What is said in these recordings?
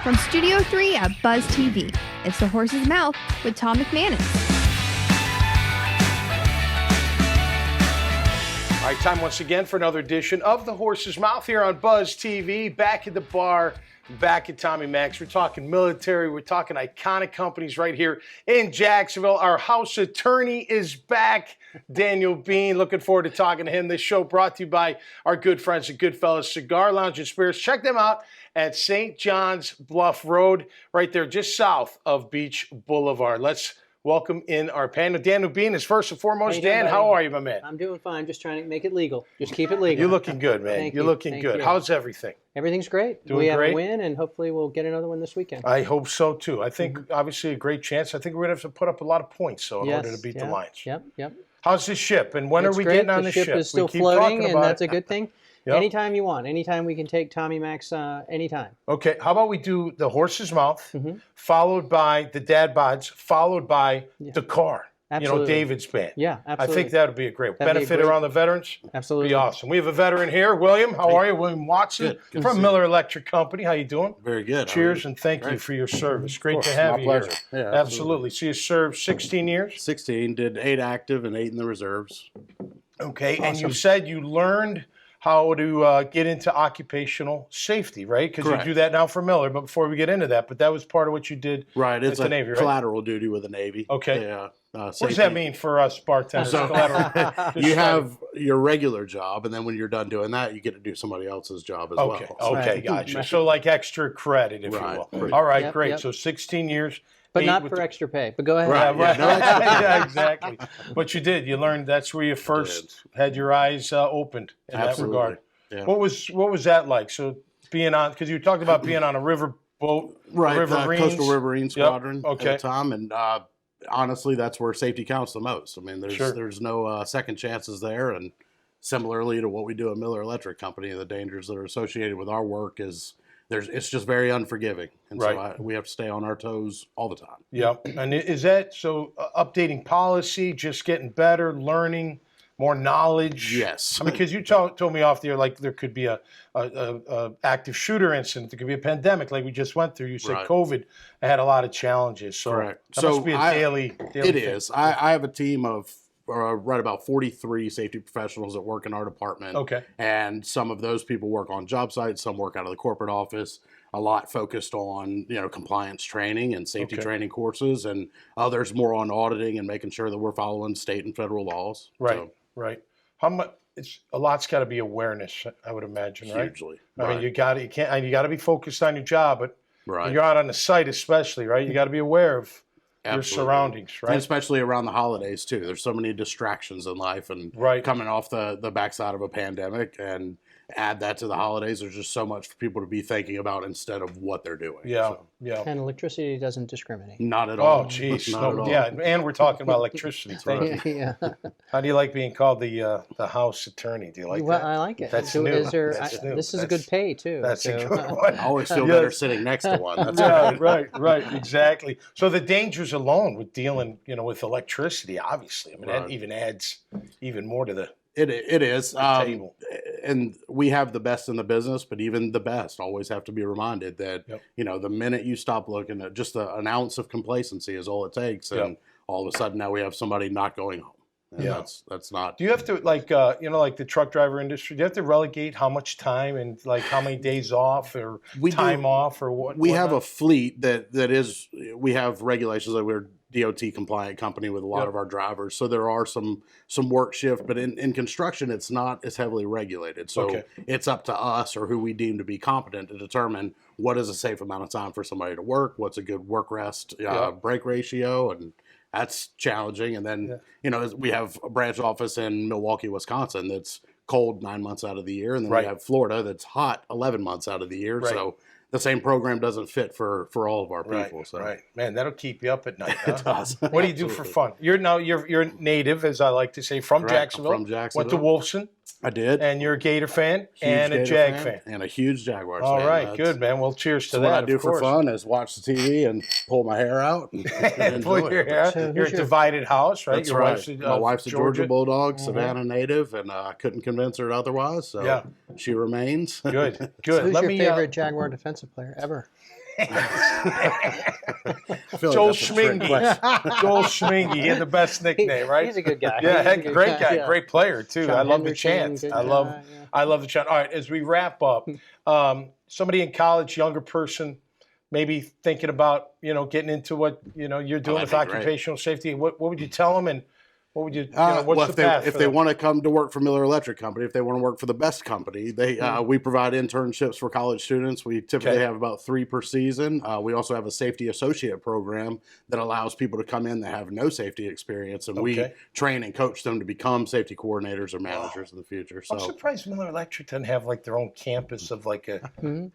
From Studio 3 at Buzz TV, it's The Horse's Mouth with Tom McManus. All right, time once again for another edition of The Horse's Mouth here on Buzz TV. Back at the bar, back at Tommy Max. We're talking military. We're talking iconic companies right here in Jacksonville. Our house attorney is back, Daniel Bean. Looking forward to talking to him. This show brought to you by our good friends at Goodfellas Cigar Lounge and Spirits. Check them out at St. John's Bluff Road, right there just south of Beach Boulevard. Let's welcome in our panel. Daniel Bean is first and foremost. Dan, how are you, my man? I'm doing fine. Just trying to make it legal. Just keep it legal. You're looking good, man. You're looking good. How's everything? Everything's great. Doing we have great? a win, and hopefully we'll get another one this weekend. I hope so, too. I think, obviously, a great chance. I think we're going to have to put up a lot of points, in order to beat the Lions. Yep. How's the ship, and when It's are we great. getting on the ship? The ship is still We keep floating, talking and about that's it. a good thing. Yep. Anytime you want. Anytime we can take Tommy Max anytime. Okay, how about we do the Horse's Mouth, followed by the Dad Bods, followed by the car. Absolutely. David's band. Yeah, absolutely. I think that would be a great That'd be benefit great. around the veterans. Absolutely. Be awesome. We have a veteran here. William, how are you? William Watson Good from Miller Electric Company. How you doing? Very good. Cheers and thank you for your service. Great to have my you pleasure. here. Yeah, Absolutely. So you served 16 years? 16, did 8 active and 8 in the reserves. Okay, and you said you learned how to get into occupational safety, right? Because you Correct. do that now for Miller. But before we get into that, that was part of what you did Right, it's at the a Navy, right? collateral duty with the Navy. Okay. Yeah. What does that mean for us bartenders? So Collateral. you have your regular job, and then when you're done doing that, you get to do somebody else's job as Okay, well. okay, Right. gotcha. Right. So like extra credit, if Right. you will. Right. All right, Yep, great. yep. So 16 years. But 8 not with for the- extra pay. But go ahead. Right. Yeah, right. no extra pay. Yeah, exactly. But you did. You learned that's where you first had your eyes opened in Absolutely. that regard. Yeah. What was that like? So being on, because you talked about being on a river boat, Right, Riverines. Coastal Riverine Squadron okay. at the time, and honestly, that's where safety counts the most. I mean, Sure. there's no second chances there, and similarly to what we do at Miller Electric Company, the dangers that are associated with our work it's just very unforgiving, and Right. so we have to stay on our toes all the time. Yep. And is that so? Updating policy, just getting better, learning more knowledge. Yes. I mean, because you told me off there, like there could be a active shooter incident, there could be a pandemic, like we just went through. You said Right. COVID had a lot of challenges. So Correct. that So must be a daily It thing. is. I have a team of right about 43 safety professionals that work in our department. Okay. And some of those people work on job sites, some work out of the corporate office, a lot focused on, compliance training and safety Okay. training courses, and others more on auditing and making sure that we're following state and federal laws. Right. So, Right. How much? A lot's got to be awareness, I would imagine, right? hugely. I mean, you got to be focused on your job, but when Right. you're out on the site, especially, right? You got to be aware of your Absolutely. surroundings, And right? especially around the holidays too. There's so many distractions in life, and Right. coming off the backside of a pandemic, and add that to the holidays. There's just so much for people to be thinking about instead of what they're doing. Yeah, So, yeah. And electricity doesn't discriminate. not at all. Oh, geez. Not No, at all. yeah, and we're talking about electricity. Thank you. Yeah. How do you like being called the house attorney? Do you like Well, that? I like it. That's So new. is there, That's new. This is a good pay too. That's so, a good one. I always feel Yes. better sitting next to one. That's Yeah, good. right, exactly. So the dangers alone with dealing, with electricity, obviously. I mean, that Right. even adds even more to the It is. table. And we have the best in the business, but even the best always have to be reminded that, Yep. the minute you stop looking at just an ounce of complacency is all it takes. And Yep. all of a sudden now we have somebody not going home. And Yeah. that's not. Do you have to like the truck driver industry? Do you have to relegate how much time and like how many days off or We do. time off or what? We have a whatnot? fleet that is, we have regulations that we're DOT compliant company with a lot Yep. of our drivers. So there are some work shift, but in construction, it's not as heavily regulated. So Okay. it's up to us or who we deem to be competent to determine what is a safe amount of time for somebody to work, what's a good work rest break ratio, and that's challenging. And then, we have a branch office in Milwaukee, Wisconsin that's cold 9 months out of the year. And then Right. we have Florida that's hot 11 months out of the year. Right. So the same program doesn't fit for all of our people. Right, So right. Man, that'll keep you up at night. Huh? it does. What do you do for fun? You're native, as I like to say, from Correct. I'm Jacksonville. from Jacksonville. Went to Wolfson, I did. and you're a Gator fan Huge and a Gator Jag fan. and a huge Jaguars All fan. right, That's- good man. Well, cheers to So that. what I do of for course. fun is watch the TV and pull my hair out and, and Pull enjoy your it. hair. So You're a who's your- divided house, right? That's Your right. wife's My wife's a Georgia Bulldog, Mhm. Savannah native, and I couldn't convince her otherwise. So Yeah. she remains. Good, So good. who's Let your me. favorite Jaguar defensive player ever? feel Joel that's a trick Schmingy. question. Joel Schmingy. He had the best nickname, right? He's a good guy. Yeah, He's a heck, good great guy, yeah. great player too. Sean I love the Henderson, chant. good I guy, love yeah. the chant. All right, as we wrap up, somebody in college, younger person, maybe thinking about getting into what you're doing with that'd be great. occupational safety. What would you tell them, and what would you? What's the path? If for they them? want to come to work for Miller Electric Company, if they want to work for the best company, we provide internships for college students. We typically have about 3 per season. We also have a safety associate program that allows people to come in that have no safety experience, and we train and coach them to become safety coordinators or managers in the future. So I'm surprised Miller Electric doesn't have like their own campus of like a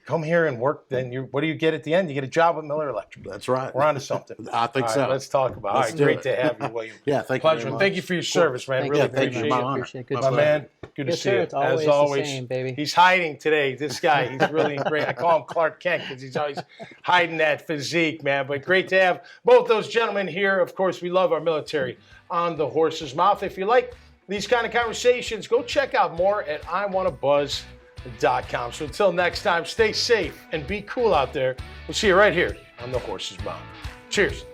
come here and work. Then what do you get at the end? You get a job with Miller Electric. that's right. We're on to something. I think All so. right, let's talk about. Let's All do right, it. great to have you, William. Yeah, thank you Pleasure. very And much. thank you for your service, man. Thank Really you very appreciate much. it. Appreciate it. Good My stuff. man, good to Yes, see sir. you. It's always As the always, same, baby. he's hiding today. This guy, he's really great. I call him Clark Kent because he's always hiding that physique, man. But great to have both those gentlemen here. Of course, we love our military on the horse's mouth. If you like these kind of conversations, go check out more at iwantabuzz.com. So until next time, stay safe and be cool out there. We'll see you right here on the horse's mouth. Cheers.